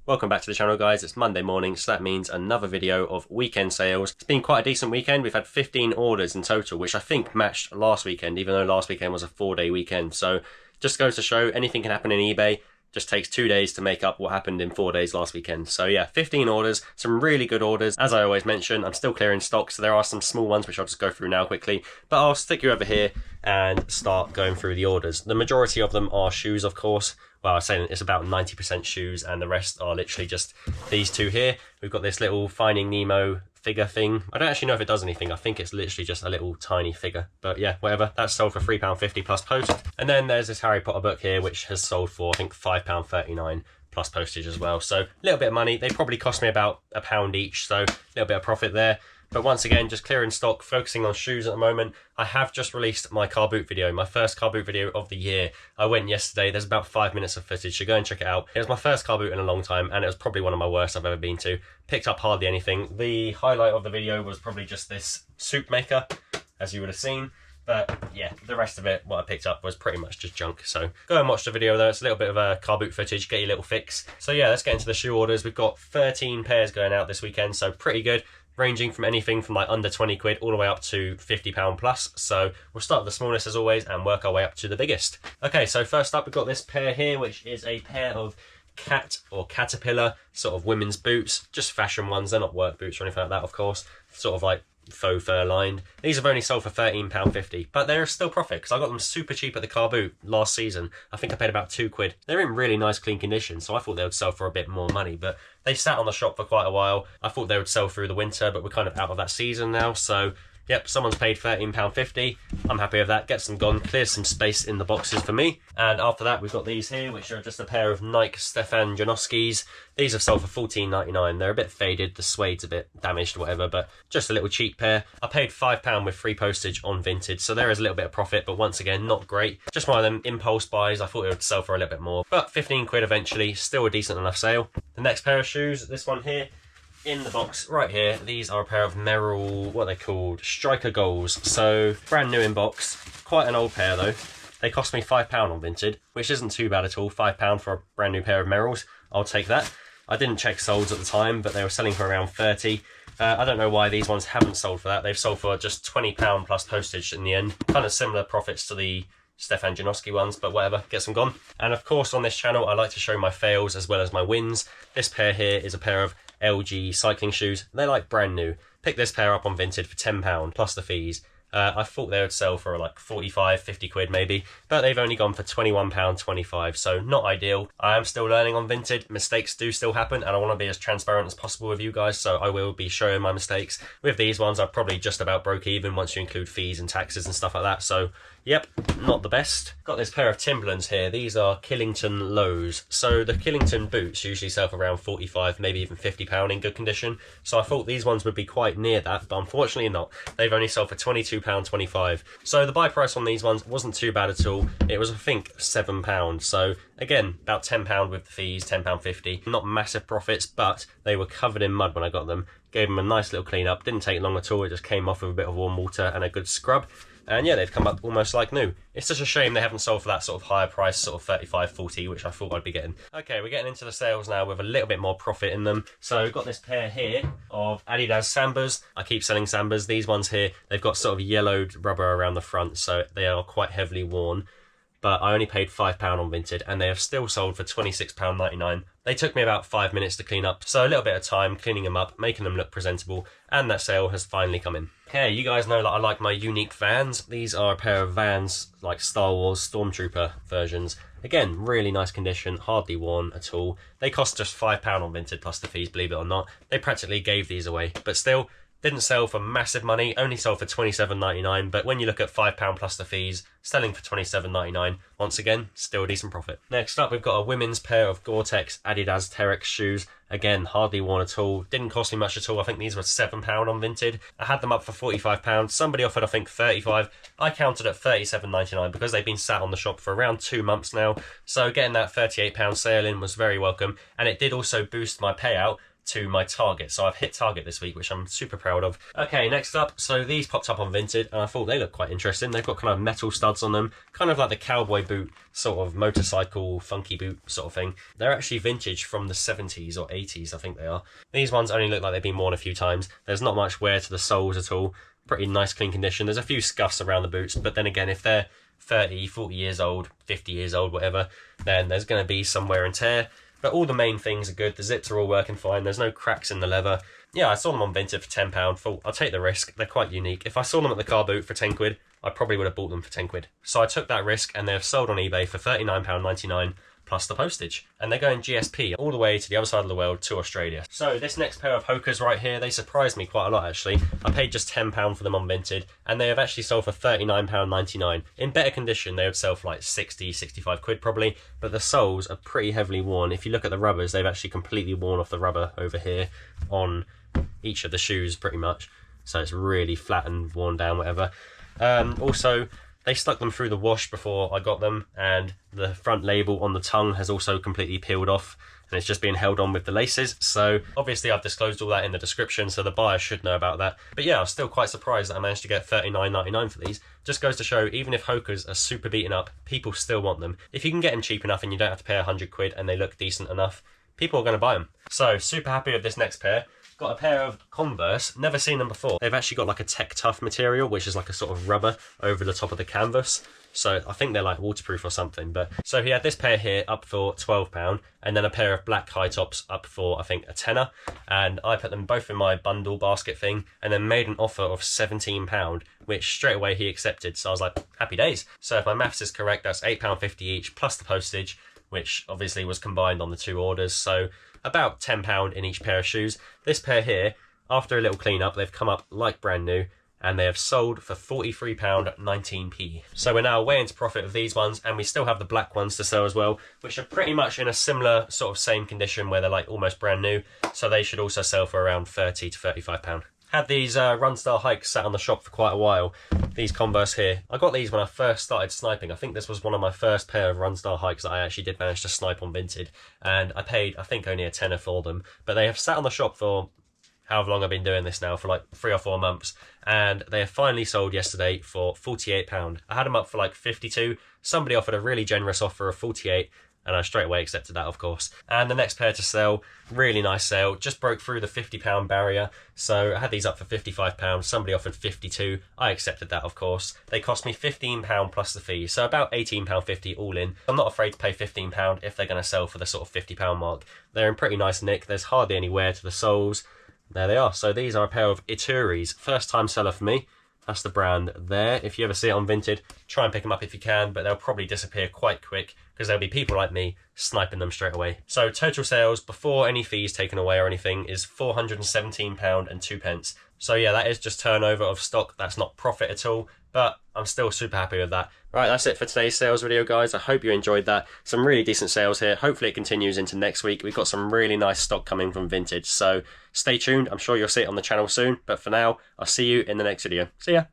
Welcome back to the channel, guys. It's Monday morning, so that means another video of weekend sales. It's been quite a decent weekend. We've had 15 orders in total, which I think matched last weekend, even though last weekend was a 4-day weekend. So just goes to show anything can happen in eBay. Just takes 2 days to make up what happened in 4 days last weekend. So yeah, 15 orders, some really good orders. As I always mention, I'm still clearing stock, so there are some small ones which I'll just go through now quickly. But I'll stick you over here and start going through the orders. The majority of them are shoes, of course. Well, I say it's about 90% shoes, and the rest are literally just these two here. We've got this little Finding Nemo figure thing. I don't actually know if it does anything. I think it's literally just a little tiny figure. But yeah, whatever. That's sold for £3.50 plus post. And then there's this Harry Potter book here, which has sold for, I think, £5.39 plus postage as well. So a little bit of money. They probably cost me about £1 each, so a little bit of profit there. But once again, just clearing stock, focusing on shoes at the moment. I have just released my car boot video, my first car boot video of the year. I went yesterday. There's about 5 minutes of footage, so go and check it out. It was my first car boot in a long time, and it was probably one of my worst I've ever been to. Picked up hardly anything. The highlight of the video was probably just this soup maker, as you would have seen. But yeah, the rest of it, what I picked up was pretty much just junk. So go and watch the video though. It's a little bit of a car boot footage, get your little fix. So yeah, let's get into the shoe orders. We've got 13 pairs going out this weekend, so pretty good. Ranging from anything from like under 20 quid all the way up to £50 plus. So we'll start with the smallest as always and work our way up to the biggest. Okay, so first up we've got this pair here, which is a pair of cat or caterpillar sort of women's boots, just fashion ones. They're not work boots or anything like that, of course. Sort of like faux fur lined. These have only sold for £13.50, but they're still profit because I got them super cheap at the car boot last season. I think I paid about £2. They're in really nice clean condition, so I thought they would sell for a bit more money, but they sat on the shop for quite a while. I thought they would sell through the winter, but we're kind of out of that season now, so yep, someone's paid £13.50. I'm happy with that. Gets them gone, clears some space in the boxes for me. And after that, we've got these here, which are just a pair of Nike Stefan Janoskis. These have sold for £14.99. They're a bit faded, the suede's a bit damaged or whatever, but just a little cheap pair. I paid £5 with free postage on Vinted, so there is a little bit of profit, but once again, not great. Just one of them impulse buys. I thought it would sell for a little bit more, but 15 quid eventually, still a decent enough sale. The next pair of shoes, this one here, in the box right here, these are a pair of Merrell, what are they called? Striker Goals. So brand new in box, quite an old pair though. They cost me £5 on Vinted, which isn't too bad at all. £5 for a brand new pair of Merrells, I'll take that. I didn't check solds at the time, but they were selling for around 30. I don't know why these ones haven't sold for that. They've sold for just £20 plus postage in the end. Kind of similar profits to the Stefan Janoski ones, but whatever, gets them gone. And of course on this channel I like to show my fails as well as my wins. This pair here is a pair of LG cycling shoes. They're like brand new. Picked this pair up on Vinted for £10 plus the fees. I thought they would sell for like 45, 50 quid maybe, but they've only gone for £21.25, so not ideal. I am still learning on Vinted. Mistakes do still happen, and I want to be as transparent as possible with you guys, so I will be showing my mistakes. With these ones, I probably just about broke even once you include fees and taxes and stuff like that, so yep, not the best. Got this pair of Timberlands here. These are Killington Lows. So the Killington boots usually sell for around 45, maybe even £50 in good condition. So I thought these ones would be quite near that, but unfortunately not. They've only sold for £22.25. So the buy price on these ones wasn't too bad at all. It was, I think, £7. So again, about £10 with the fees, £10.50. Not massive profits, but they were covered in mud when I got them. Gave them a nice little clean up. Didn't take long at all. It just came off with a bit of warm water and a good scrub. And yeah, they've come up almost like new. It's such a shame they haven't sold for that sort of higher price, sort of 35, 40, which I thought I'd be getting. Okay, we're getting into the sales now with a little bit more profit in them. So we've got this pair here of Adidas Sambas. I keep selling Sambas. These ones here, they've got sort of yellowed rubber around the front, so they are quite heavily worn. But I only paid £5 on Vinted, and they have still sold for £26.99. They took me about 5 minutes to clean up, so a little bit of time cleaning them up, making them look presentable, and that sale has finally come in. Hey, you guys know that I like my unique Vans. These are a pair of Vans, like Star Wars Stormtrooper versions. Again, really nice condition, hardly worn at all. They cost just £5 on Vinted plus the fees, believe it or not. They practically gave these away, but still, didn't sell for massive money, only sold for £27.99, but when you look at £5 plus the fees, selling for £27.99, once again, still a decent profit. Next up, we've got a women's pair of Gore-Tex Adidas Terex shoes. Again, hardly worn at all. Didn't cost me much at all. I think these were £7 on Vinted. I had them up for £45. Somebody offered, I think, £35. I counted at £37.99 because they've been sat on the shop for around 2 months now. So getting that £38 sale in was very welcome. And it did also boost my payout to my target. So I've hit target this week, which I'm super proud of. Okay, next up, so these popped up on Vinted, and I thought they look quite interesting. They've got kind of metal studs on them, kind of like the cowboy boot, sort of motorcycle funky boot sort of thing. They're actually vintage from the 70s or 80s, I think they are. These ones only look like they've been worn a few times. There's not much wear to the soles at all. Pretty nice clean condition. There's a few scuffs around the boots, but then again, if they're 30, 40 years old, 50 years old, whatever, then there's going to be some wear and tear. But all the main things are good. The zips are all working fine. There's no cracks in the leather. Yeah, I saw them on Vinted for £10. Thought, I'll take the risk. They're quite unique. If I saw them at the car boot for 10 quid, I probably would have bought them for 10 quid. So I took that risk, and they're sold on eBay for £39.99 plus the postage. And they're going GSP all the way to the other side of the world, to Australia. So this next pair of Hokers right here, they surprised me quite a lot actually. I paid just £10 for them on Vinted, and they have actually sold for £39.99. In better condition, they would sell for like 60, 65 quid probably, but the soles are pretty heavily worn. If you look at the rubbers, they've actually completely worn off the rubber over here on each of the shoes pretty much. So it's really flat and worn down, whatever. Also, they stuck them through the wash before I got them, and the front label on the tongue has also completely peeled off, and it's just being held on with the laces. So obviously I've disclosed all that in the description, so the buyer should know about that. But yeah, I was still quite surprised that I managed to get £39.99 for these. Just goes to show, even if Hokers are super beaten up, people still want them. If you can get them cheap enough and you don't have to pay 100 quid and they look decent enough, people are going to buy them. So super happy with this next pair. Got a pair of Converse, never seen them before. They've actually got like a Tech Tough material, which is like a sort of rubber over the top of the canvas. So I think they're like waterproof or something. But so he had this pair here up for £12, and then a pair of black high tops up for, I think, a tenner. And I put them both in my bundle basket thing, and then made an offer of £17, which straight away he accepted. So I was like, happy days. So if my maths is correct, that's £8.50 each plus the postage, which obviously was combined on the two orders. So about £10 in each pair of shoes. This pair here, after a little clean up, they've come up like brand new, and they have sold for £43.19. So we're now way into profit of these ones, and we still have the black ones to sell as well, which are pretty much in a similar sort of same condition where they're like almost brand new. So they should also sell for around £30 to £35. Had these run style hikes sat on the shop for quite a while. These Converse here, I got these when I first started sniping. I think this was one of my first pair of run style hikes that I actually did manage to snipe on Vinted, and I paid, I think, only a tenner for them. But they have sat on the shop for however long I've been doing this now, for like 3 or 4 months, and they have finally sold yesterday for £48. I had them up for like 52. Somebody offered a really generous offer of 48, and I straight away accepted that, of course. And the next pair to sell, really nice sale, just broke through the £50 barrier. So I had these up for £55. Somebody offered 52. I accepted that, of course. They cost me £15 plus the fee, so about £18.50 all in. I'm not afraid to pay £15 if they're going to sell for the sort of £50 mark. They're in pretty nice nick. There's hardly any wear to the soles. There they are. So these are a pair of Ituris. First time seller for me. That's the brand there. If you ever see it on Vinted, try and pick them up if you can, but they'll probably disappear quite quick because there'll be people like me sniping them straight away. So total sales before any fees taken away or anything is £417.02. So yeah, that is just turnover of stock. That's not profit at all, but I'm still super happy with that. Right, that's it for today's sales video, guys. I hope you enjoyed that. Some really decent sales here. Hopefully it continues into next week. We've got some really nice stock coming from Vintage, so stay tuned. I'm sure you'll see it on the channel soon, but for now, I'll see you in the next video. See ya.